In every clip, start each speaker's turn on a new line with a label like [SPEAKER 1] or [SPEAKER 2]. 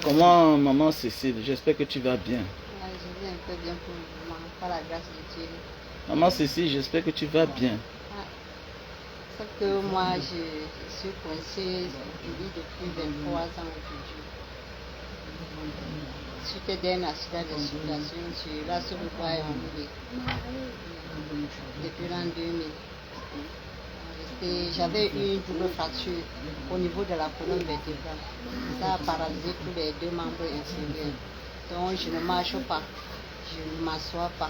[SPEAKER 1] Comment maman Cécile? J'espère que tu vas bien.
[SPEAKER 2] Ouais, je vais un peu bien pour le moment, par la grâce de Dieu.
[SPEAKER 1] Maman Cécile, j'espère que tu vas bien.
[SPEAKER 2] Ah, sauf que moi, je suis coincée depuis 23 ans aujourd'hui. Suite d'un accident de circulation sur la Sourbois et Moulé. Depuis l'an 2000. J'avais eu une double fracture au niveau de la colonne vertébrale. Ça a paralysé tous les deux membres inférieurs. Donc je ne marche pas, je ne m'assois pas.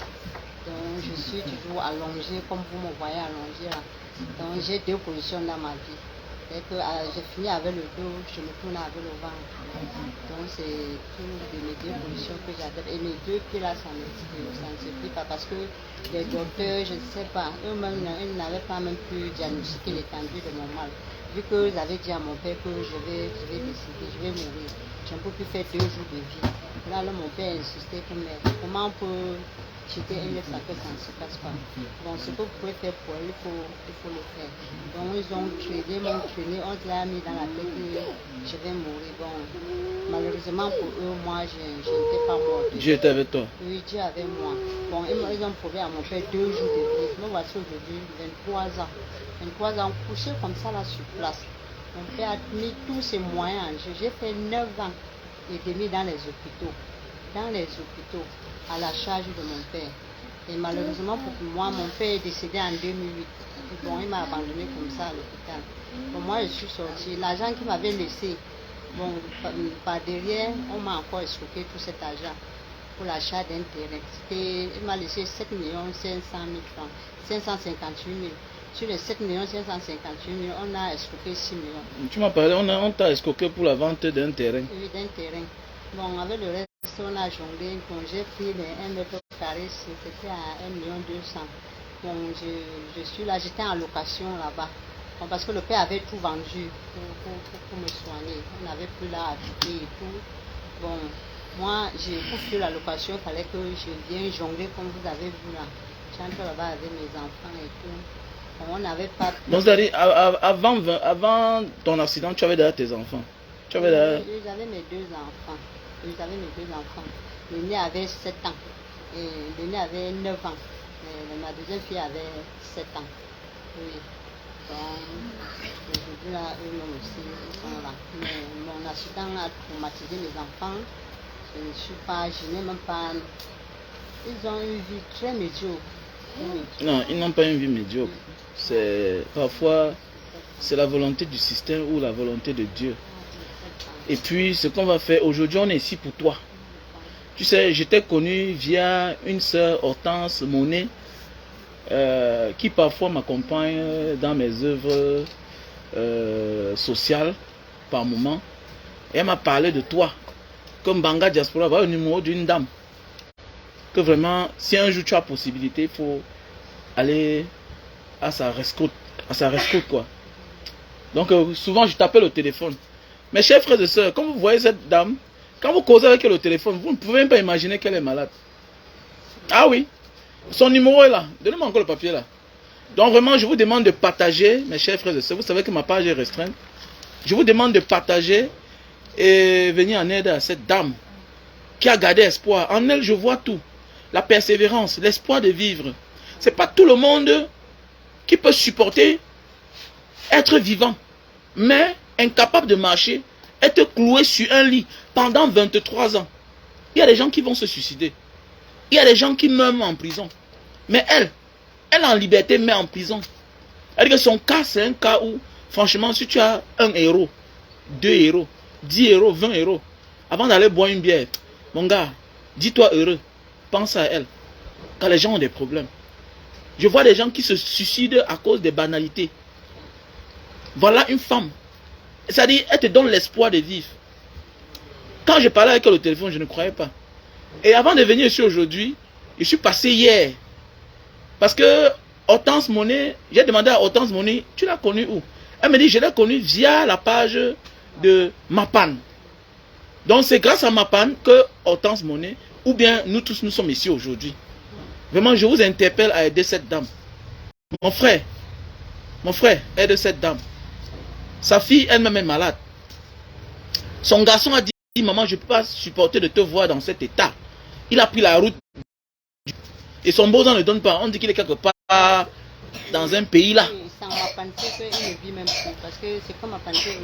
[SPEAKER 2] Donc je suis toujours allongée comme vous me voyez allongée là. Donc j'ai deux positions dans ma vie. Dès que je finis avec le dos, je me tourne avec le ventre. Donc c'est tout de mes deux positions que j'adore. Et mes deux pieds là, ça ne se plie pas parce que les docteurs, je ne sais pas, eux-mêmes, ils n'avaient pas même pu diagnostiquer l'étendue de mon mal. Vu que j'avais dit à mon père que je vais décider, je vais mourir. Je ne peux plus faire 2 jours de vie. Là, mon père insistait que mais comment on peut jeter un œuf que ça ne se passe pas. Bon, ce que vous pouvez faire pour elle, il faut le faire. Donc ils m'ont traîné, on l'a mis dans la tête que je vais mourir. Bon, malheureusement pour eux, moi je n'étais pas morte.
[SPEAKER 1] Dieu était avec toi.
[SPEAKER 2] Oui, Dieu avec moi. Bon, ils ont prouvé à mon père 2 jours de vie. Me voici aujourd'hui 23 ans. 23 ans couché comme ça là sur place. Mon père a mis tous ses moyens en jeu. J'ai fait 9 ans et demi dans les hôpitaux. À la charge de mon père. Et malheureusement pour moi, mon père est décédé en 2008. Bon, il m'a abandonné comme ça à l'hôpital. Bon, moi je suis sortie. L'argent qu'il m'avait laissé, bon, par derrière, on m'a encore escroqué tout cet argent pour l'achat d'un terrain. Il m'a laissé 7 500 000 francs, 558 000. Sur les 7 558 000, on a escroqué 6 millions.
[SPEAKER 1] Tu m'as parlé, on t'a escroqué pour la vente d'un terrain.
[SPEAKER 2] Oui, d'un terrain. Bon, avec le reste, on a jonglé. Bon, j'ai pris les 1 mètre carré, c'était à 1 200 000. Bon, je suis là, j'étais en location là-bas. Bon, parce que le père avait tout vendu pour me soigner. On n'avait plus là à habiter et tout. Bon, moi, pour fuir la location, il fallait que je vienne jongler comme vous avez vu là. J'entre là-bas avec mes enfants et tout. Bon, on n'avait pas...
[SPEAKER 1] Donc, c'est-à-dire, avant ton accident, tu avais déjà tes enfants. Tu avais déjà...
[SPEAKER 2] Oui, j'avais mes 2 enfants. L'aîné avait 7 ans. Et l'aîné avait 9 ans. Et ma deuxième fille avait 7 ans. Oui. Donc, aujourd'hui, là, eux-mêmes aussi, ils sont là. Mais mon accident a traumatisé mes enfants. Je n'ai même pas... Ils ont une vie très médiocre.
[SPEAKER 1] Non, ils n'ont pas une vie médiocre. C'est parfois, c'est la volonté du système ou la volonté de Dieu. Et puis, ce qu'on va faire, aujourd'hui, on est ici pour toi. Tu sais, je t'ai connu via une sœur, Hortense Monet, qui parfois m'accompagne dans mes œuvres sociales par moment. Et elle m'a parlé de toi. Comme Banga Diaspora, voilà le numéro d'une dame. Que vraiment, si un jour tu as possibilité, il faut aller à sa rescousse, quoi. Donc, souvent, je t'appelle au téléphone. Mes chers frères et sœurs, quand vous voyez cette dame, quand vous causez avec elle au téléphone, vous ne pouvez même pas imaginer qu'elle est malade. Ah oui, son numéro est là. Donnez-moi encore le papier là. Donc vraiment, je vous demande de partager, mes chers frères et sœurs. Vous savez que ma page est restreinte. Je vous demande de partager et venir en aide à cette dame qui a gardé espoir. En elle, je vois tout. La persévérance, l'espoir de vivre. Ce n'est pas tout le monde qui peut supporter être vivant, mais incapable de marcher, être cloué sur un lit pendant 23 ans. Il y a des gens qui vont se suicider. Il y a des gens qui meurent en prison. Mais elle est en liberté, mais en prison. C'est-à-dire que son cas, c'est un cas où, franchement, si tu as un héros, 2 héros, 10 héros, 20 héros, avant d'aller boire une bière, mon gars, dis-toi heureux. Pense à elle. Quand les gens ont des problèmes. Je vois des gens qui se suicident à cause des banalités. Voilà une femme. C'est-à-dire, elle te donne l'espoir de vivre. Quand je parlais avec elle au téléphone, je ne croyais pas. Et avant de venir ici aujourd'hui, je suis passé hier. Parce que Hortense Monet, j'ai demandé à Hortense Monet, tu l'as connue où? Elle me dit, je l'ai connue via la page de Mapan. Donc c'est grâce à Mapan que Hortense Monet, ou bien nous tous, nous sommes ici aujourd'hui. Vraiment, je vous interpelle à aider cette dame. Mon frère, aide cette dame. Sa fille elle-même est malade. Son garçon a dit dit, maman, je ne peux pas supporter de te voir dans cet état. Il a pris la route. Et son beau-temps ne donne pas. On dit qu'il est quelque part dans un pays là.
[SPEAKER 2] Ça m'a pensé qu'il ne vit même plus. Parce que c'est comme ma pensée,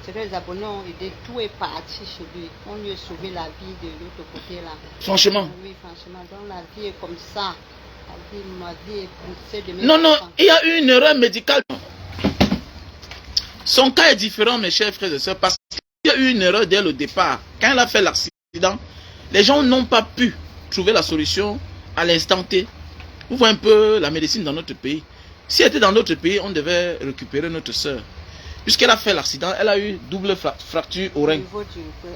[SPEAKER 2] c'est que les abonnés ont aidé, tout est parti chez lui. On lui a sauvé la vie de l'autre côté là.
[SPEAKER 1] Franchement.
[SPEAKER 2] Oui, franchement. Donc la vie est comme ça. Ma vie est poussée de mes
[SPEAKER 1] Non, non,
[SPEAKER 2] enfants.
[SPEAKER 1] il y a eu une erreur médicale. Son cas est différent, mes chers frères et sœurs, parce qu'il y a eu une erreur dès le départ. Quand elle a fait l'accident, les gens n'ont pas pu trouver la solution à l'instant T. Vous voyez un peu la médecine dans notre pays. Si elle était dans notre pays, on devait récupérer notre soeur. Puisqu'elle a fait l'accident, elle a eu double fracture au rein.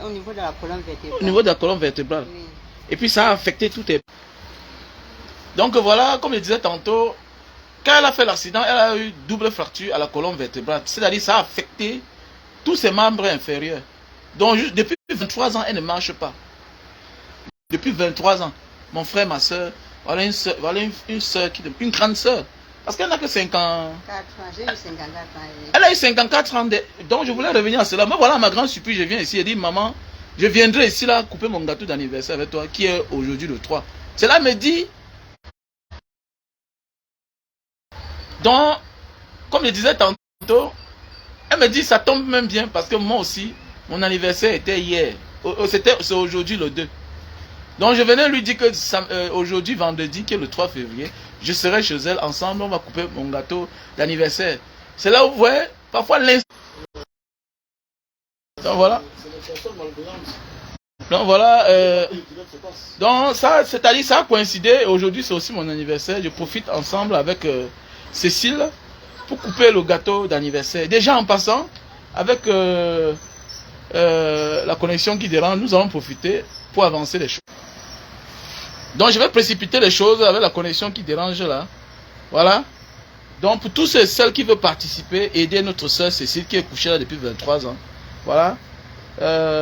[SPEAKER 2] Au niveau de la colonne vertébrale.
[SPEAKER 1] Au niveau de la colonne vertébrale.
[SPEAKER 2] Oui.
[SPEAKER 1] Et puis ça a affecté tout. Donc voilà, comme je disais tantôt, quand elle a fait l'accident, elle a eu double fracture à la colonne vertébrale. C'est-à-dire ça a affecté tous ses membres inférieurs. Donc depuis 23 ans, elle ne marche pas. Depuis 23 ans, mon frère, ma soeur, voilà une soeur, une grande soeur. Parce qu'elle n'a que 5 ans.
[SPEAKER 2] J'ai eu 54 ans.
[SPEAKER 1] Elle a eu 54 ans. Donc je voulais revenir à cela. Mais voilà ma grande surprise, je viens ici et dis, maman, je viendrai ici là couper mon gâteau d'anniversaire avec toi, qui est aujourd'hui le 3. Cela me dit, donc, comme je disais tantôt, elle me dit, ça tombe même bien parce que moi aussi, mon anniversaire était hier. C'est aujourd'hui le 2. Donc je venais lui dire que aujourd'hui, vendredi, qui est le 3 février, je serai chez elle, ensemble, on va couper mon gâteau d'anniversaire. C'est là où vous voyez, parfois l'instant. Donc voilà. Donc voilà. Donc ça, c'est-à-dire ça a coïncidé. Aujourd'hui, c'est aussi mon anniversaire. Je profite ensemble avec Cécile pour couper le gâteau d'anniversaire. Déjà en passant, avec la connexion qui dérange, nous allons profiter pour avancer les choses. Donc je vais précipiter les choses avec la connexion qui dérange là. Voilà. Donc pour tous celles qui veulent participer, aider notre soeur Cécile qui est couchée là depuis 23 ans. Voilà.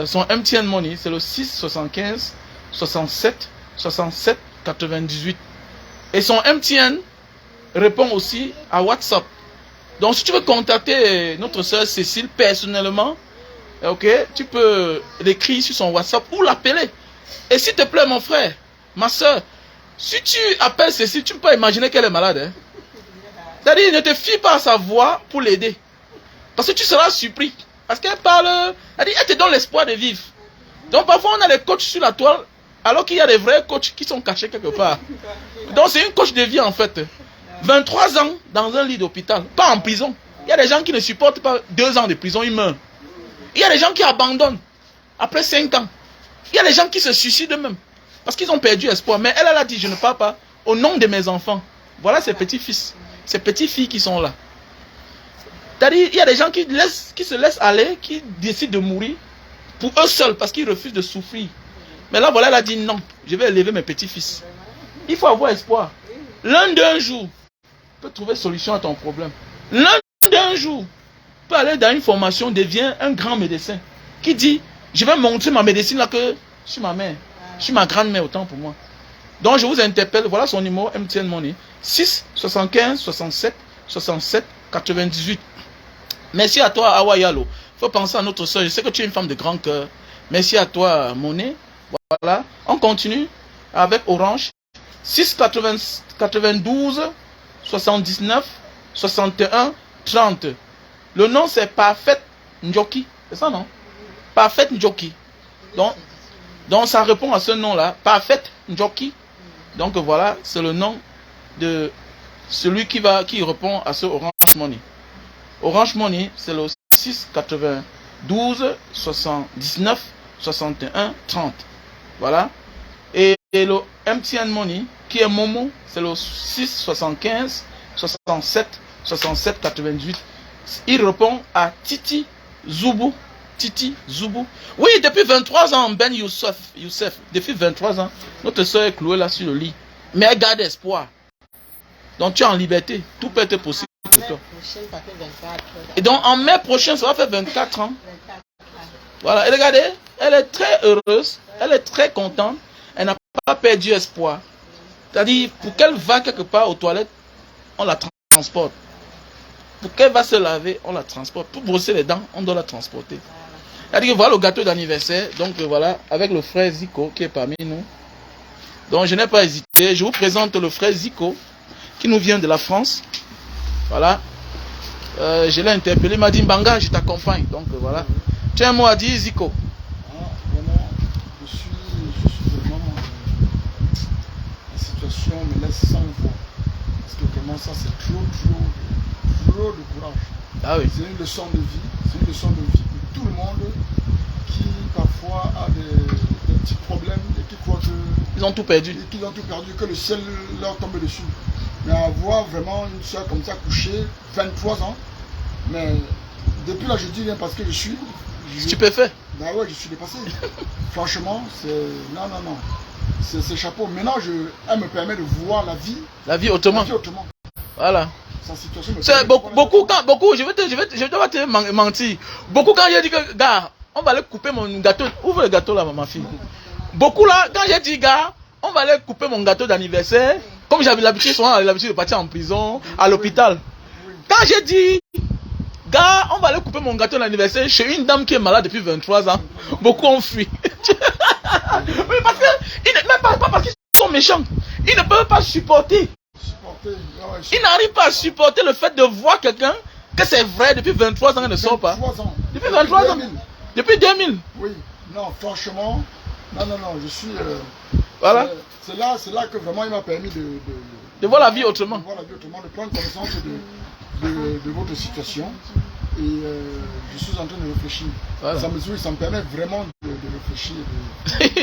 [SPEAKER 1] Son MTN Money, c'est le 6 75 67 67 98. Et son MTN répond aussi à WhatsApp. Donc si tu veux contacter notre soeur Cécile personnellement, ok, tu peux l'écrire sur son WhatsApp ou l'appeler. Et s'il te plaît mon frère, ma soeur, si tu appelles Cécile, tu ne peux pas imaginer qu'elle est malade. Hein? C'est-à-dire, ne te fie pas à sa voix pour l'aider. Parce que tu seras surpris. Parce qu'elle parle, elle te donne l'espoir de vivre. Donc parfois on a des coachs sur la toile, alors qu'il y a des vrais coachs qui sont cachés quelque part. Donc c'est une coach de vie en fait. 23 ans dans un lit d'hôpital, pas en prison. Il y a des gens qui ne supportent pas 2 ans de prison, ils meurent. Il y a des gens qui abandonnent après 5 ans. Il y a des gens qui se suicident eux-mêmes. Parce qu'ils ont perdu espoir. Mais elle a dit, je ne pars pas au nom de mes enfants. Voilà ses petits-fils, ses petites-filles qui sont là. C'est-à-dire, il y a des gens qui se laissent aller, qui décident de mourir pour eux seuls, parce qu'ils refusent de souffrir. Mais là, voilà, elle a dit, non, je vais élever mes petits-fils. Il faut avoir espoir. L'un d'un jour peut trouver solution à ton problème. L'un d'un jour peut aller dans une formation, devient un grand médecin, qui dit, je vais montrer ma médecine là que je suis ma mère. Je suis ma grand-mère autant pour moi. Donc je vous interpelle, voilà son numéro MTN Money. 6 75 67 67 98. Merci à toi Awa Yalo. Il faut penser à notre soeur. Je sais que tu es une femme de grand cœur. Merci à toi Monet. Voilà. On continue avec Orange. 6 92 79 61 30. Le nom c'est Parfait Njoki. C'est ça non? Parfait Njoki. Donc ça répond à ce nom-là, Parfait Njoki. Donc voilà, c'est le nom de celui qui répond à ce Orange Money. Orange Money, c'est le 6 92 79 61 30. Voilà. Et le MTN Money, qui est Momo, c'est le 6 75 67 67 98. Il répond à Titi Zoubou. Titi Zoubou. Oui, depuis 23 ans, Ben Youssef, depuis 23 ans, notre soeur est clouée là sur le lit. Mais elle garde espoir. Donc tu es en liberté. Tout peut être possible pour toi. Et donc en mai prochain, ça va faire 24 ans. Voilà, et regardez, elle est très heureuse, elle est très contente, elle n'a pas perdu espoir. C'est-à-dire, pour qu'elle va quelque part aux toilettes, on la transporte. Pour qu'elle va se laver, on la transporte. Pour brosser les dents, on doit la transporter. C'est-à-dire que voilà le gâteau d'anniversaire. Donc voilà, avec le frère Zico qui est parmi nous. Donc je n'ai pas hésité. Je vous présente le frère Zico qui nous vient de la France. Voilà. Je l'ai interpellé, il m'a dit Mbanga, je t'accompagne. Donc voilà. Tu as un mot à dire, Zico?
[SPEAKER 3] Vraiment, je suis vraiment la situation me laisse sans voix. Parce que vraiment ça c'est trop de courage.
[SPEAKER 1] Ah oui.
[SPEAKER 3] C'est une leçon de vie. C'est une leçon de vie pour tout le monde qui parfois a des petits problèmes et qui croient
[SPEAKER 1] ils ont tout perdu.
[SPEAKER 3] Qu'ils ont tout perdu, que le ciel leur tombe dessus. Mais avoir vraiment une soeur comme ça couchée, 23 ans, mais depuis là je dis rien parce que je suis...
[SPEAKER 1] Stupéfait.
[SPEAKER 3] Ben ouais, je suis dépassé. Franchement, c'est... Non. C'est chapeau. Maintenant, elle me permet de voir la vie.
[SPEAKER 1] La vie autrement.
[SPEAKER 3] La vie autrement.
[SPEAKER 1] Voilà.
[SPEAKER 3] Sa situation me
[SPEAKER 1] c'est beaucoup, je vais te mentir. Beaucoup quand j'ai dit que, gars, on va aller couper mon gâteau. Ouvre le gâteau là, ma fille. Beaucoup là, quand j'ai dit, gars, on va aller couper mon gâteau d'anniversaire. Comme j'avais l'habitude, souvent l'habitude de partir en prison, à l'hôpital. Quand j'ai dit, gars, on va aller couper mon gâteau d'anniversaire chez une dame qui est malade depuis 23 ans, beaucoup ont fui. Oui, parce que, même pas parce qu'ils sont méchants, ils ne peuvent pas supporter. Ils n'arrivent pas à supporter le fait de voir quelqu'un que c'est vrai depuis 23 ans, elle ne sort pas. Depuis 23 ans. Depuis 2000.
[SPEAKER 3] Oui, non, franchement, non, je suis...
[SPEAKER 1] voilà.
[SPEAKER 3] C'est là que vraiment il m'a permis
[SPEAKER 1] de voir la vie autrement.
[SPEAKER 3] De voir la vie autrement, de prendre connaissance de votre situation. Et je suis en train de réfléchir. Voilà. Ça me permet vraiment de réfléchir.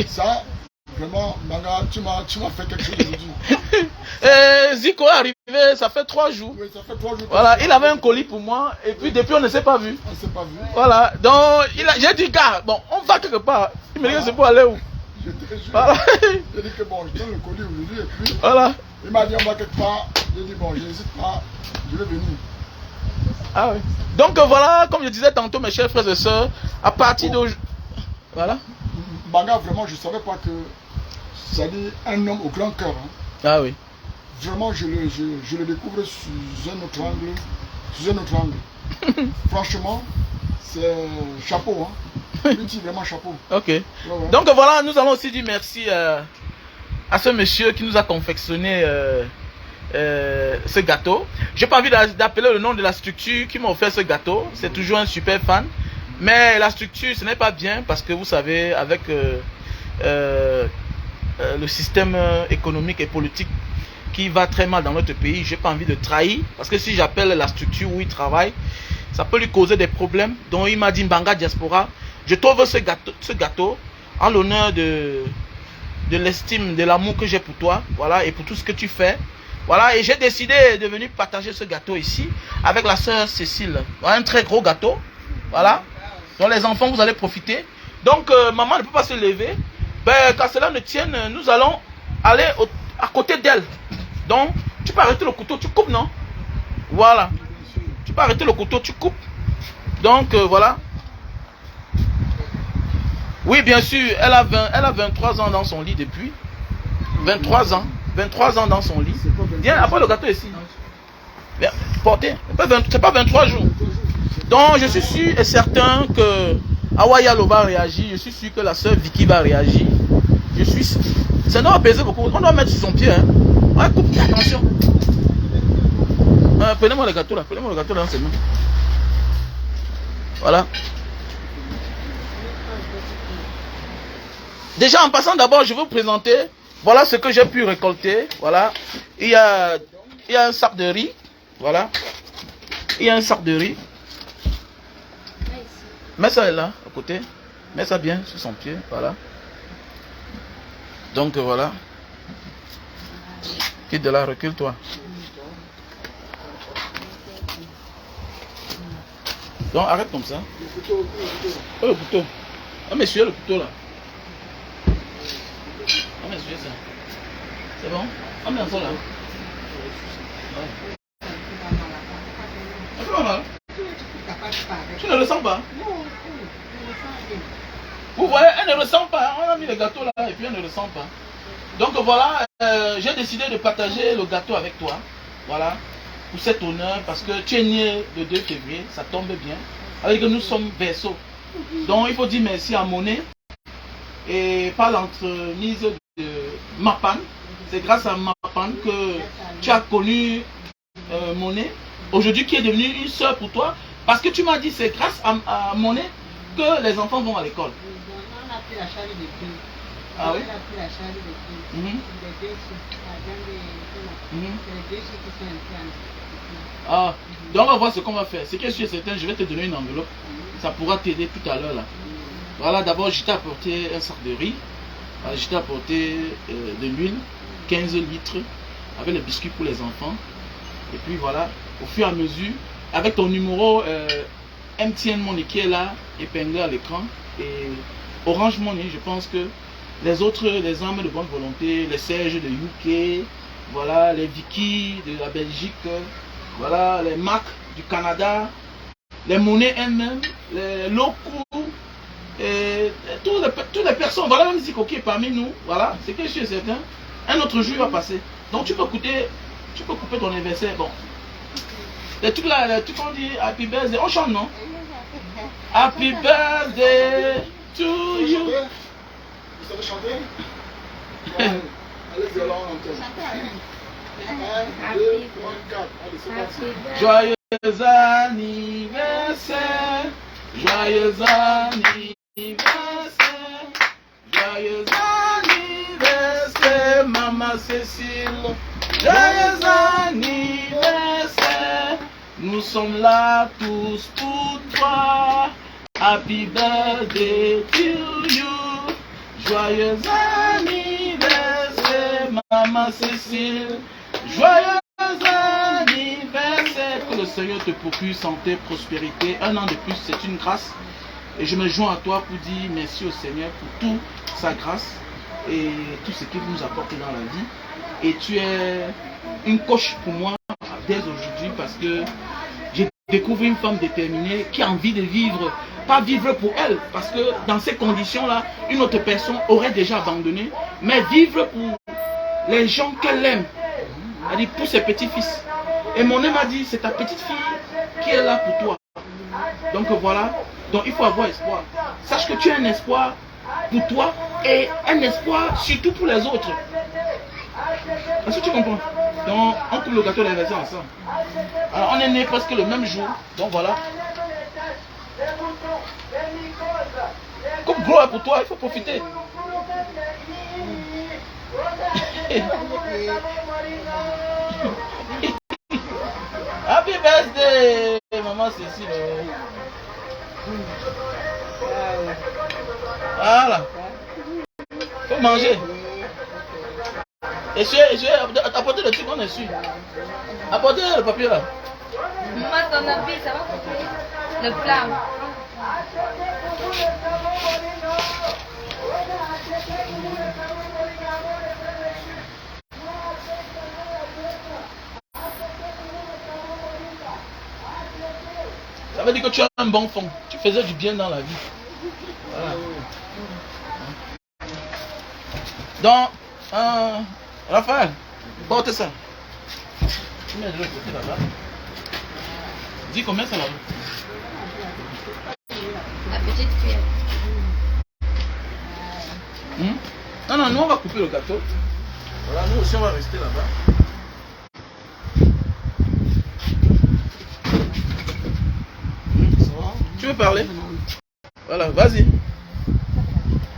[SPEAKER 3] Ça, vraiment, Mbanga, tu m'as fait quelque chose aujourd'hui.
[SPEAKER 1] Zico est arrivé, ça fait 3 jours.
[SPEAKER 3] Oui, ça fait 3 jours.
[SPEAKER 1] Voilà, il avait un colis pour moi. Et puis depuis, on ne s'est pas vu.
[SPEAKER 3] On ne s'est pas vu.
[SPEAKER 1] Voilà, donc j'ai dit, gars, bon, on va quelque part. Il me dit que c'est pour aller où?
[SPEAKER 3] Je te jure.
[SPEAKER 1] Voilà.
[SPEAKER 3] J'ai dit que bon, je donne le colis aujourd'hui. Et puis,
[SPEAKER 1] voilà.
[SPEAKER 3] Il m'a dit, on va quelque part. J'ai dit, bon, je n'hésite pas, je vais venir.
[SPEAKER 1] Ah oui. Donc voilà, comme je disais tantôt, mes chers frères et sœurs, à partir de... Voilà.
[SPEAKER 3] Mbanga, vraiment, je ne savais pas que c'est un homme au grand cœur. Hein.
[SPEAKER 1] Ah oui.
[SPEAKER 3] Vraiment, je le découvre sous un autre angle. Franchement, c'est chapeau. Hein. Je dis vraiment chapeau.
[SPEAKER 1] Ok. Ouais. Donc voilà, nous allons aussi dire merci à ce monsieur qui nous a confectionné ce gâteau. J'ai pas envie d'appeler le nom de la structure qui m'a offert ce gâteau. C'est toujours un super fan. Mais la structure, ce n'est pas bien parce que vous savez, avec le système économique et politique qui va très mal dans notre pays, j'ai pas envie de trahir. Parce que si j'appelle la structure où il travaille, ça peut lui causer des problèmes. Donc il m'a dit, Mbanga Diaspora, je t'offre ce gâteau en l'honneur de l'estime, de l'amour que j'ai pour toi. Voilà, et pour tout ce que tu fais. Voilà, et j'ai décidé de venir partager ce gâteau ici avec la sœur Cécile. Voilà, un très gros gâteau. Voilà. Donc les enfants, vous allez profiter. Donc maman ne peut pas se lever. Ben, quand cela ne tienne, nous allons aller à côté d'elle. Donc, tu peux arrêter le couteau, tu coupes, non? Voilà. Tu peux arrêter le couteau, tu coupes. Donc, voilà. Oui, bien sûr, elle a 23 ans dans son lit depuis. 23 ans. 23 ans dans son lit. Viens, après le gâteau ici. Viens, portez. C'est pas 23 jours. Donc, je suis sûr et certain que Awayalo va réagir. Je suis sûr que la sœur Vicky va réagir. Je suis sûr. Ça doit peser beaucoup. On doit mettre sur son pied. Hein. Ouais, coupe, attention. Prenez-moi le gâteau là. Prenez-moi le gâteau là dans ses mains. Voilà. Déjà, en passant, d'abord, je vais vous présenter. Voilà ce que j'ai pu récolter. Voilà. Il y a un sac de riz. Voilà. Il y a un sac de riz. Mets ça là, à côté. Mets ça bien sur son pied. Voilà. Donc, voilà. Quitte de là, recule-toi. Donc, arrête comme ça. Oh, le couteau. Ah, monsieur, le couteau là. Ah, monsieur, ça. C'est bon? Ah, mais ça là. Ouais. Ça fait pas mal. Tu ne le sens pas? Vous voyez, elle ne ressent pas. On a mis le gâteau là et puis elle ne ressent pas. Donc voilà, j'ai décidé de partager le gâteau avec toi. Voilà, pour cet honneur, parce que tu es né le 2 février, ça tombe bien. Avec que nous sommes Verseaux. Donc il faut dire merci à Monet et par l'entremise de Mapan. C'est grâce à Mapan que tu as connu Monet, aujourd'hui qui est devenue une soeur pour toi. Parce que tu m'as dit c'est grâce à Monet que les enfants vont à l'école.
[SPEAKER 2] On a pris la charge de filles.
[SPEAKER 1] Ah oui?
[SPEAKER 2] On a pris la charge de filles. Les deux c'est les deux qui sont entrés en.
[SPEAKER 1] Ah, donc on va voir ce qu'on va faire. Ce qui est sûr et certain, je vais te donner une enveloppe. Ça pourra t'aider tout à l'heure là. Voilà, d'abord je t'ai apporté un sac de riz. Je t'ai apporté de l'huile, 15 litres, avec les biscuits pour les enfants. Et puis voilà, au fur et à mesure, avec ton numéro MTN Money qui est là, épinglé à l'écran, et Orange Money, je pense que les autres, les âmes de bonne volonté, les Serge de UK, voilà, les Vicky de la Belgique, voilà, les Mac du Canada, les monnaies elles-mêmes, les locaux, et toutes les personnes, voilà, même si Coquille est parmi nous, voilà, c'est que je suis certain, un autre jour va passer. Donc tu peux couper ton anniversaire, bon. Les trucs là, les trucs qu'on dit Happy Birthday, on chante, non? Happy Birthday to you.
[SPEAKER 3] Vous savez chanter? Allez-y, alors on entend. 1, 2, 3, 4. Allez, c'est parti.
[SPEAKER 1] Joyeux anniversaire, joyeux anniversaire, joyeux anniversaire, Maman Cécile. Joyeux anniversaire, nous sommes là tous pour toi. Happy birthday to you. Joyeux anniversaire, Maman Cécile. Joyeux anniversaire. Que le Seigneur te procure santé, prospérité. Un an de plus, c'est une grâce. Et je me joins à toi pour dire merci au Seigneur pour toute sa grâce et tout ce qu'il nous apporte dans la vie. Et tu es une coach pour moi dès aujourd'hui parce que j'ai découvert une femme déterminée qui a envie de vivre, pas vivre pour elle, parce que dans ces conditions-là, une autre personne aurait déjà abandonné, mais vivre pour les gens qu'elle aime, c'est-à-dire pour ses petits-fils. Et mon m'a dit, c'est ta petite fille qui est là pour toi. Donc voilà, donc il faut avoir espoir. Sache que tu as un espoir pour toi et un espoir surtout pour les autres. Est-ce que tu comprends? Donc on coupe le gâteau d'anniversaire ensemble. Alors on est né presque le même jour. Donc voilà. Coupe gros pour toi, il faut profiter. Happy birthday, Maman Cécile. Voilà. Faut manger. Et apportez le truc qu'on est su. Apportez le papier là.
[SPEAKER 4] Maman, ton habit, ça va couper le plat.
[SPEAKER 1] Ça veut dire que tu as un bon fond. Tu faisais du bien dans la vie. Voilà. Donc, Raphaël, porte ça. Tu mets de l'autre côté là-bas. Dis combien ça va.
[SPEAKER 4] La petite cuillère.
[SPEAKER 1] Non, non, nous on va couper le gâteau. Voilà, nous aussi on va rester là-bas. Tu veux parler? Voilà, vas-y.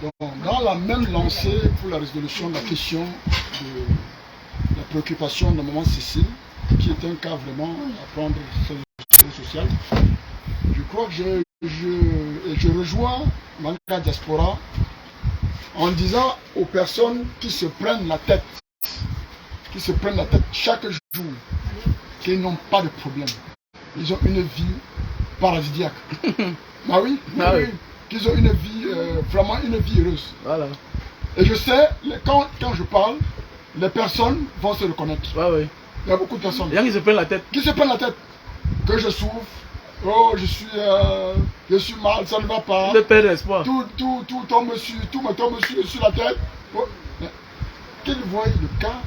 [SPEAKER 3] Donc, dans la même lancée pour la résolution de la question de la préoccupation de Maman Cécile, qui est un cas vraiment à prendre sur le social, je crois que je rejoins Manga Diaspora en disant aux personnes qui se prennent la tête chaque jour, qu'ils n'ont pas de problème. Ils ont une vie paradisiaque. Ah oui,
[SPEAKER 1] Ah oui.
[SPEAKER 3] Qu'ils ont une vie, vraiment une vie heureuse.
[SPEAKER 1] Voilà.
[SPEAKER 3] Et je sais, quand je parle, les personnes vont se reconnaître.
[SPEAKER 1] Ouais, ouais.
[SPEAKER 3] Il y a beaucoup de personnes
[SPEAKER 1] Les gens qui se prennent la tête.
[SPEAKER 3] qui se prennent la tête. Que je souffre, oh je suis mal, ça ne va pas.
[SPEAKER 1] Le père d'espoir.
[SPEAKER 3] Tout tombe dessus, tout me tombe sur la tête. Oh, qu'ils voient le cas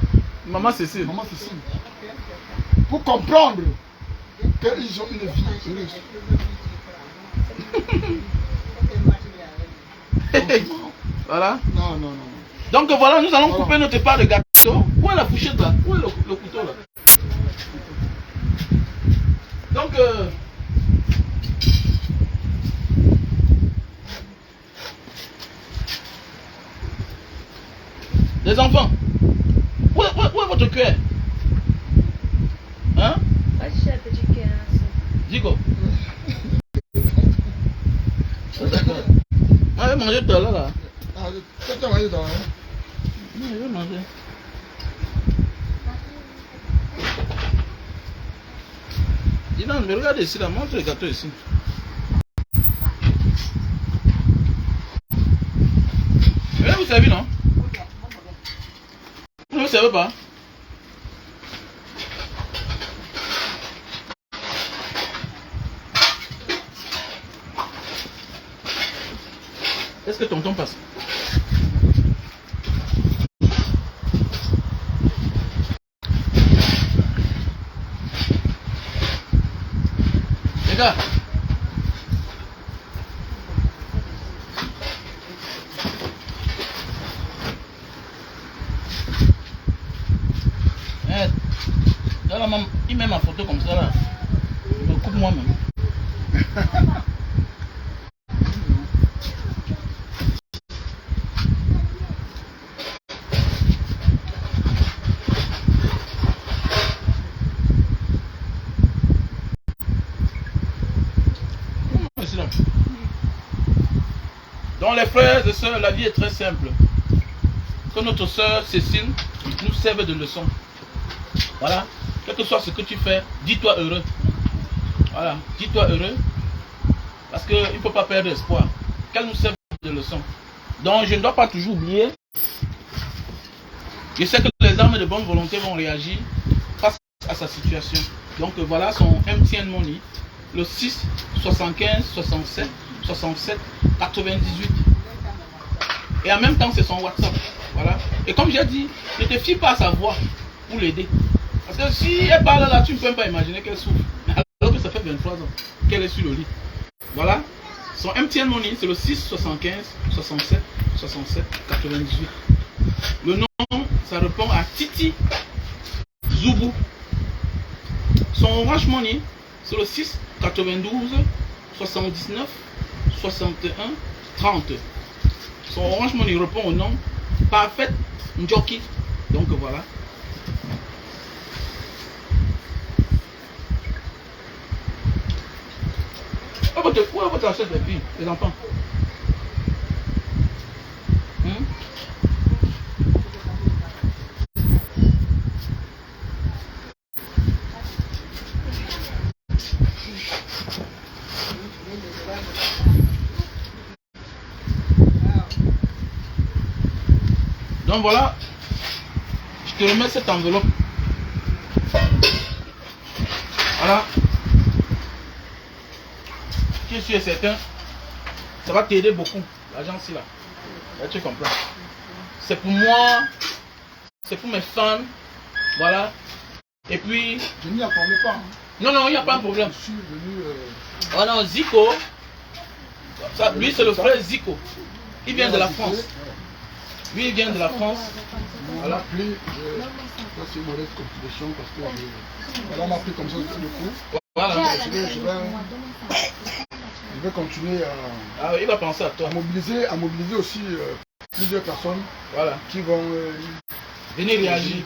[SPEAKER 1] Maman Cécile.
[SPEAKER 3] Maman Cécile. Pour comprendre qu'ils ont une vie heureuse.
[SPEAKER 1] Voilà.
[SPEAKER 3] Non, non, non.
[SPEAKER 1] Donc voilà, nous allons couper notre part de gâteau. Où est la fourchette là? Où est le couteau là? Donc, les enfants, où est votre cuillère? Hein? Zico. On va manger tout à l'heure là.
[SPEAKER 3] Ah, tu as mangé dans
[SPEAKER 1] Non, je vais manger. Dis donc, mais regarde ici là, montre le gâteau ici. Mais là, vous savez non? Vous ne savez pas? Est-ce que tonton passe? Les gars, là, la maman, il met ma photo comme ça là. Il me coupe moi-même. Donc les frères et sœurs, la vie est très simple. Que notre sœur Cécile nous serve de leçon. Voilà. Quel que soit ce que tu fais, dis-toi heureux. Voilà. Dis-toi heureux. Parce qu'il ne faut pas perdre espoir. Qu'elle nous serve de leçon. Donc je ne dois pas toujours oublier. Je sais que les âmes de bonne volonté vont réagir face à sa situation. Donc voilà son MTN Money. Le 6 75 67 67 98. Et en même temps, c'est son WhatsApp. Voilà. Et comme j'ai dit, ne te fie pas à sa voix pour l'aider. Parce que si elle parle là, tu ne peux même pas imaginer qu'elle souffre. Alors que ça fait 23 ans qu'elle est sur le lit. Voilà. Son MTN Money, c'est le 6 75 67 67 98. Le nom, ça répond à Titi Zoubou. Son Orange Money, c'est le 6 92 79 61 30. Son Orange Money répond au nom Parfait Njoki. Donc voilà. Où est votre assiette les filles, les enfants? Donc voilà, je te remets cette enveloppe. Voilà. Je suis certain, ça va t'aider beaucoup, l'agence là. Là, tu comprends. C'est pour moi, c'est pour mes fans. Voilà. Et puis.
[SPEAKER 3] Je n'y attendais pas.
[SPEAKER 1] Non, non, il n'y a pas de problème.
[SPEAKER 3] Je suis venu.
[SPEAKER 1] Voilà, Zico. Ça, lui, c'est le frère Zico. Il vient de la France. Lui, il vient de la France.
[SPEAKER 3] Voilà, puis, c'est une mauvaise contribution parce que voilà, on m'a pris comme ça le coup.
[SPEAKER 1] Voilà.
[SPEAKER 3] Je vais continuer
[SPEAKER 1] Ah oui, il va penser à toi.
[SPEAKER 3] à mobiliser aussi plusieurs personnes,
[SPEAKER 1] voilà,
[SPEAKER 3] qui vont
[SPEAKER 1] venir réagir.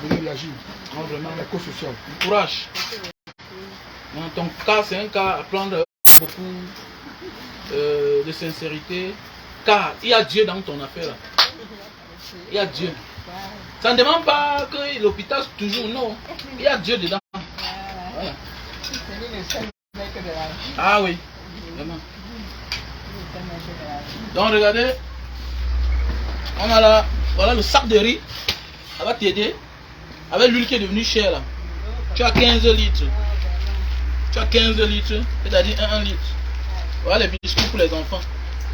[SPEAKER 3] Non, vraiment, la cause sociale.
[SPEAKER 1] Courage. Dans ton cas, c'est un cas à prendre beaucoup de sincérité, car il y a Dieu dans ton affaire. Il y a Dieu. Ça ne demande pas que l'hôpital toujours, non. Il y a Dieu dedans. Voilà. Ah oui, vraiment. Donc regardez, on a là, voilà le sac de riz. Ça va t'aider. Avec l'huile qui est devenue chère là. Tu as 15 litres. Tu as 15 litres, c'est-à-dire 1 litre. Voilà les biscuits pour les enfants.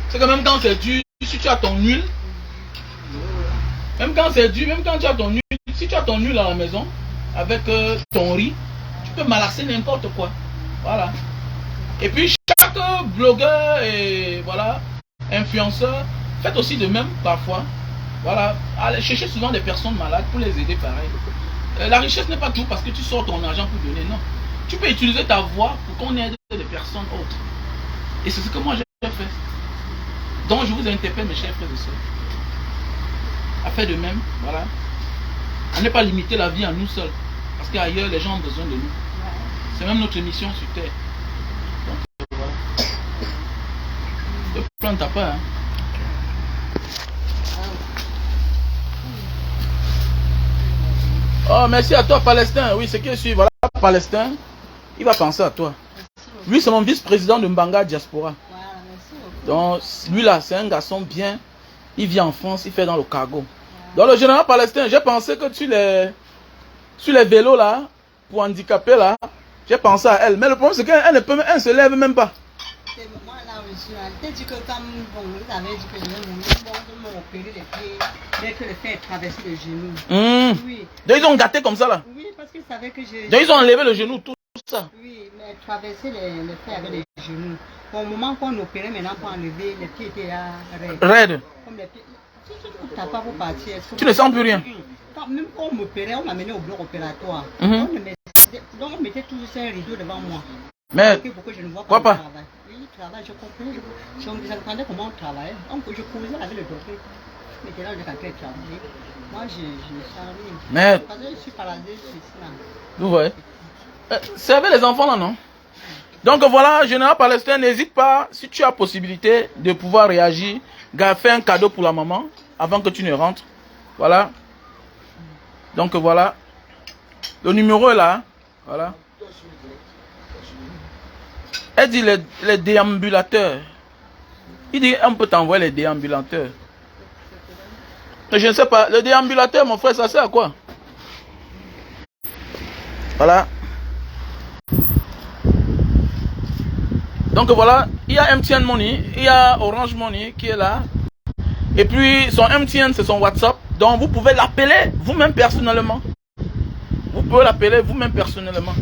[SPEAKER 1] C'est que même quand c'est dur, si tu as ton huile, même quand c'est dur, même quand tu as ton huile, si tu as ton huile à la maison, avec ton riz, tu peux malaxer n'importe quoi. Voilà. Et puis chaque blogueur et voilà, influenceur Faites aussi de même parfois. Voilà, allez chercher souvent des personnes malades pour les aider pareil. La richesse n'est pas tout parce que tu sors ton argent pour donner, non. Tu peux utiliser ta voix pour qu'on aide des personnes autres. Et c'est ce que moi j'ai fait. Donc je vous interpelle mes chers frères et sœurs. À faire de même, voilà. À ne pas limiter la vie à nous seuls. Parce qu'ailleurs les gens ont besoin de nous. C'est même notre mission sur terre. Donc voilà. Ne plante pas, hein. Oh, merci à toi, Palestin. Oui, c'est qui suit. Voilà, Palestin. Il va penser à toi. Lui, c'est mon vice-président de Mbanga Diaspora. Donc, lui là, c'est un garçon bien. Il vit en France, il fait dans le cargo. Donc, le général Palestin, j'ai pensé que sur les vélos là, pour handicapés là, j'ai pensé à elle. Mais le problème, c'est qu'elle ne se lève même pas.
[SPEAKER 2] Moi là aussi, elle dit que comme vous avez dit que je vais m'opérer les pieds, dès que le fait traverser le genou. Oui.
[SPEAKER 1] Donc ils ont gâté comme ça là.
[SPEAKER 2] Oui, parce qu'ils savaient que je.
[SPEAKER 1] Donc ils ont enlevé le genou, tout ça.
[SPEAKER 2] Oui, mais traverser le fait avec les genoux. Au moment qu'on opérait maintenant pour enlever, les pieds étaient raides.
[SPEAKER 1] Raides.
[SPEAKER 2] Comme les pieds. Si tu n'as pas pour partir.
[SPEAKER 1] Tu ne sens plus rien.
[SPEAKER 2] Même quand on m'opérait, on m'a mené au bloc opératoire. Donc on mettait toujours un rideau devant moi.
[SPEAKER 1] Mais
[SPEAKER 2] pourquoi je ne vois
[SPEAKER 1] quoi pas?
[SPEAKER 2] Oui, travail, je comprends. Je me demandais comment on travaillait. Donc je causais avec le docteur. Mais là, je suis travailler. Moi, je ne sens rien.
[SPEAKER 1] Mais
[SPEAKER 2] parce que je suis paralysé, c'est ça.
[SPEAKER 1] Vous voyez. C'est avec les enfants là, non? Donc voilà, général Palestin, n'hésite pas, si tu as possibilité de pouvoir réagir, fais un cadeau pour la maman avant que tu ne rentres. Voilà. Donc voilà. Le numéro est là. Voilà. Elle dit les déambulateurs. Il dit on peut t'envoyer les déambulateurs. Je ne sais pas. Le déambulateur, mon frère, ça sert à quoi? Voilà. Donc voilà, il y a MTN Money, il y a Orange Money qui est là. Et puis son MTN, c'est son WhatsApp. Donc vous pouvez l'appeler vous-même personnellement. Vous pouvez l'appeler vous-même personnellement.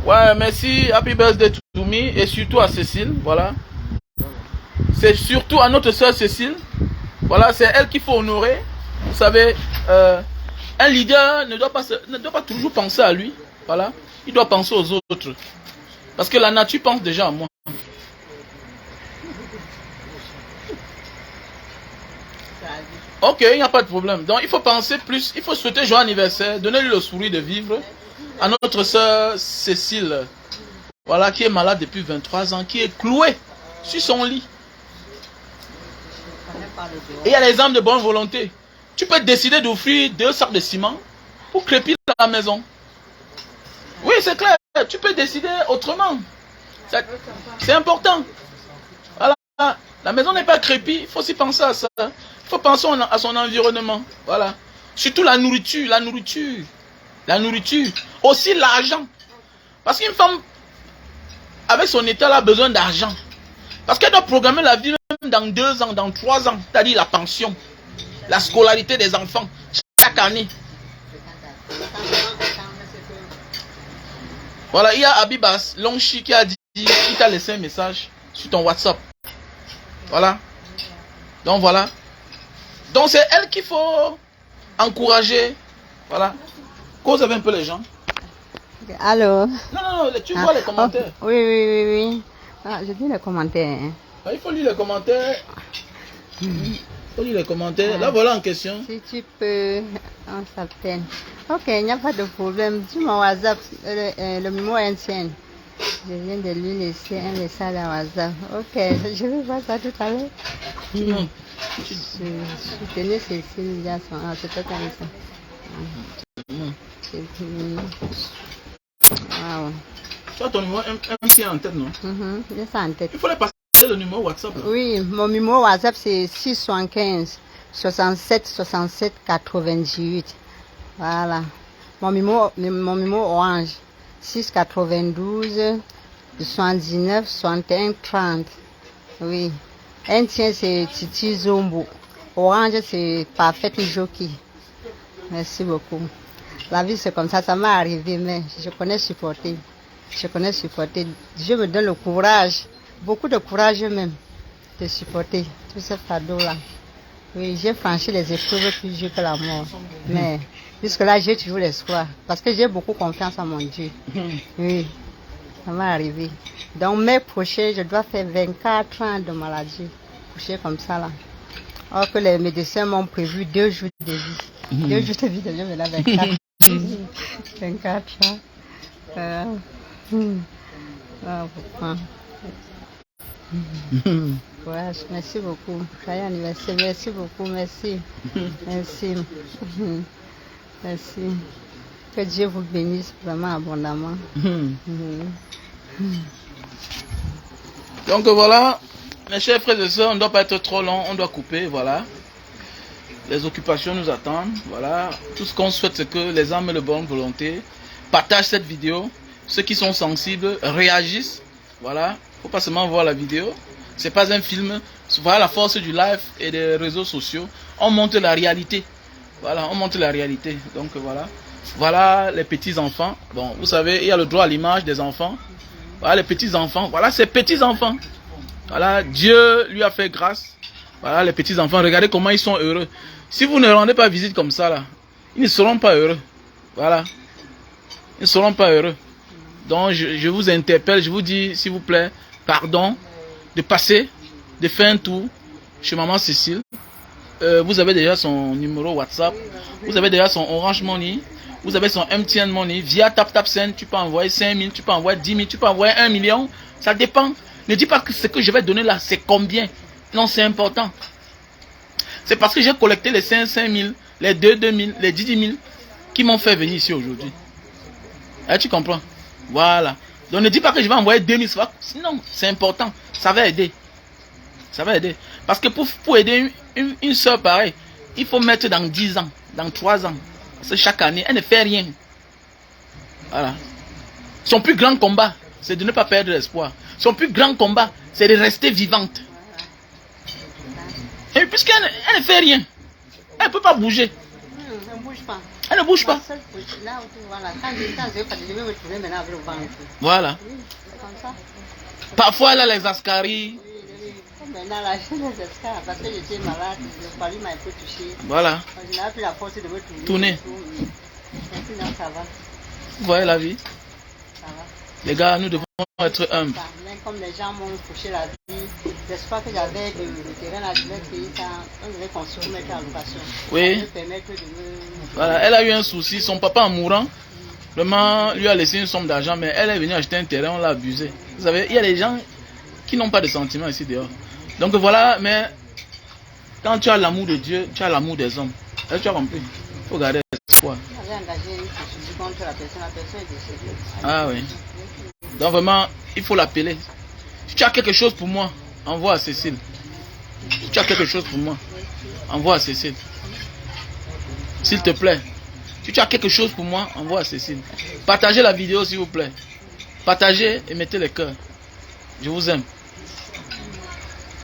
[SPEAKER 1] Ouais, merci, happy birthday to me et surtout à Cécile, voilà. C'est surtout à notre soeur Cécile, voilà, c'est elle qu'il faut honorer. Vous savez, un leader ne doit pas toujours penser à lui, voilà. Il doit penser aux autres. Parce que la nature pense déjà à moi. Ok, il n'y a pas de problème. Donc il faut penser plus, il faut souhaiter joyeux anniversaire, donner lui le sourire de vivre à notre soeur Cécile, voilà, qui est malade depuis 23 ans, qui est clouée sur son lit. Et il y a les âmes de bonne volonté. Tu peux décider d'offrir 2 sacs de ciment pour crépir la maison. Oui, c'est clair. Tu peux décider autrement. C'est important. Voilà. La maison n'est pas crépie. Il faut aussi penser à ça. Il faut penser à son environnement. Voilà. Surtout la nourriture. La nourriture. La nourriture. Aussi l'argent. Parce qu'une femme, avec son état, elle a besoin d'argent. Parce qu'elle doit programmer la vie même dans 2 ans, dans 3 ans. C'est-à-dire la pension. La scolarité des enfants. Chaque année. Voilà, il y a Abibas Longchi qui a dit, il t'a laissé un message sur ton WhatsApp. Voilà. Donc voilà. Donc c'est elle qu'il faut encourager. Voilà. Cause avec un peu les gens.
[SPEAKER 2] Allô?
[SPEAKER 1] Non, tu vois les commentaires.
[SPEAKER 2] Oh, oui. Ah, je dis les commentaires.
[SPEAKER 1] Ah, il faut lire les commentaires. Là, voilà en question.
[SPEAKER 2] Si tu peux, on s'appelle. Ok, il n'y a pas de problème. Sur mon WhatsApp, le numéro ancien. Je viens de lui laisser un message à WhatsApp. Ok, je vais voir ça tout à l'heure. Je tenais Cécile, c'est pas comme ça. Wow.
[SPEAKER 1] Tu as ton numéro MTN en tête, non?
[SPEAKER 2] J'ai ça en tête.
[SPEAKER 1] Il faut les passer le numéro WhatsApp. Là.
[SPEAKER 2] Oui, mon numéro WhatsApp c'est 675 67 67 98. Voilà. Mon numéro orange 692 79 61 30. Oui. Un tien c'est Titi Zombo. Orange c'est Parfait Jockey. Merci beaucoup. La vie c'est comme ça m'est arrivé, mais je connais supporter. je connais supporter. Dieu me donne le courage, beaucoup de courage même, de supporter tous ces fardeaux-là. Oui, j'ai franchi les épreuves plus dures que la mort. Mais jusque-là, j'ai toujours l'espoir. Parce que j'ai beaucoup confiance en mon Dieu. Oui, ça va arriver. Donc, mai prochain, je dois faire 24 ans de maladie. Couché comme ça, là. Or que les médecins m'ont prévu 2 jours de vie. 2 jours de vie, je vais là 24. 24 ans. Ouais, merci beaucoup. Joyeux anniversaire. Merci beaucoup. Merci. Merci. Merci. Que Dieu vous bénisse vraiment abondamment.
[SPEAKER 1] Donc voilà, mes chers frères et sœurs, on ne doit pas être trop long, on doit couper, voilà. Les occupations nous attendent, voilà. Tout ce qu'on souhaite, c'est que les âmes et de bonne volonté partagent cette vidéo. Ceux qui sont sensibles réagissent, voilà. Il ne faut pas seulement voir la vidéo. C'est pas un film. Voilà la force du live et des réseaux sociaux. On montre la réalité. Voilà, on montre la réalité. Donc voilà. Voilà les petits-enfants. Bon, vous savez, il y a le droit à l'image des enfants. Voilà les petits-enfants. Voilà ces petits-enfants. Voilà, Dieu lui a fait grâce. Voilà les petits-enfants. Regardez comment ils sont heureux. Si vous ne rendez pas visite comme ça, là, ils ne seront pas heureux. Voilà. Ils ne seront pas heureux. Donc je vous interpelle, je vous dis, s'il vous plaît, pardon, de passer, de faire un tour chez Maman Cécile. Vous avez déjà son numéro WhatsApp, vous avez déjà son Orange Money, vous avez son MTN Money. Via TapTapSend, tu peux envoyer 5 000, tu peux envoyer 10 000, tu peux envoyer 1 million. Ça dépend. Ne dis pas que ce que je vais donner là, c'est combien. Non, c'est important. C'est parce que j'ai collecté les 5 000, les 2 000, les 10 000 qui m'ont fait venir ici aujourd'hui. Tu comprends? Voilà. Donc ne dis pas que je vais envoyer 2 000. Sinon, c'est important. Ça va aider. Ça va aider. Parce que pour aider une soeur pareille, il faut mettre dans 10 ans, dans 3 ans. Parce que chaque année, elle ne fait rien. Voilà. Son plus grand combat, c'est de ne pas perdre l'espoir. Son plus grand combat, c'est de rester vivante. Et puisqu'elle ne fait rien, elle ne peut pas bouger.
[SPEAKER 2] Elle ne bouge pas.
[SPEAKER 1] Elle ne bouge pas. Voilà. Parfois, elle a les ascaries.
[SPEAKER 2] Maintenant, là, j'ai les escars parce que j'étais malade, le palais m'a un peu touché.
[SPEAKER 1] Voilà.
[SPEAKER 2] Je n'avais plus la force de me
[SPEAKER 1] tourner.
[SPEAKER 2] Sinon, ça va.
[SPEAKER 1] Vous voyez la vie?
[SPEAKER 2] Ça va.
[SPEAKER 1] Les gars, nous devons être humbles.
[SPEAKER 2] Mais comme les gens m'ont touché la vie, j'espère que j'avais le terrain là, je vais payer ça. On devait construire, mettre en location.
[SPEAKER 1] Oui.
[SPEAKER 2] Ça me permettre de me...
[SPEAKER 1] Voilà, elle a eu un souci. Son papa en mourant, vraiment, lui a laissé une somme d'argent, mais elle est venue acheter un terrain, on l'a abusé. Vous savez, il y a des gens qui n'ont pas de sentiments ici dehors. Donc voilà, mais quand tu as l'amour de Dieu, tu as l'amour des hommes. Est-ce que tu as compris? Il faut garder l'espoir.
[SPEAKER 2] J'avais engagé une poursuite contre la personne est décédée.
[SPEAKER 1] Ah oui. Donc vraiment, il faut l'appeler. Si tu as quelque chose pour moi, envoie à Cécile. Si tu as quelque chose pour moi, envoie à Cécile. S'il te plaît. Si tu as quelque chose pour moi, envoie à Cécile. Partagez la vidéo s'il vous plaît. Partagez et mettez les cœurs. Je vous aime.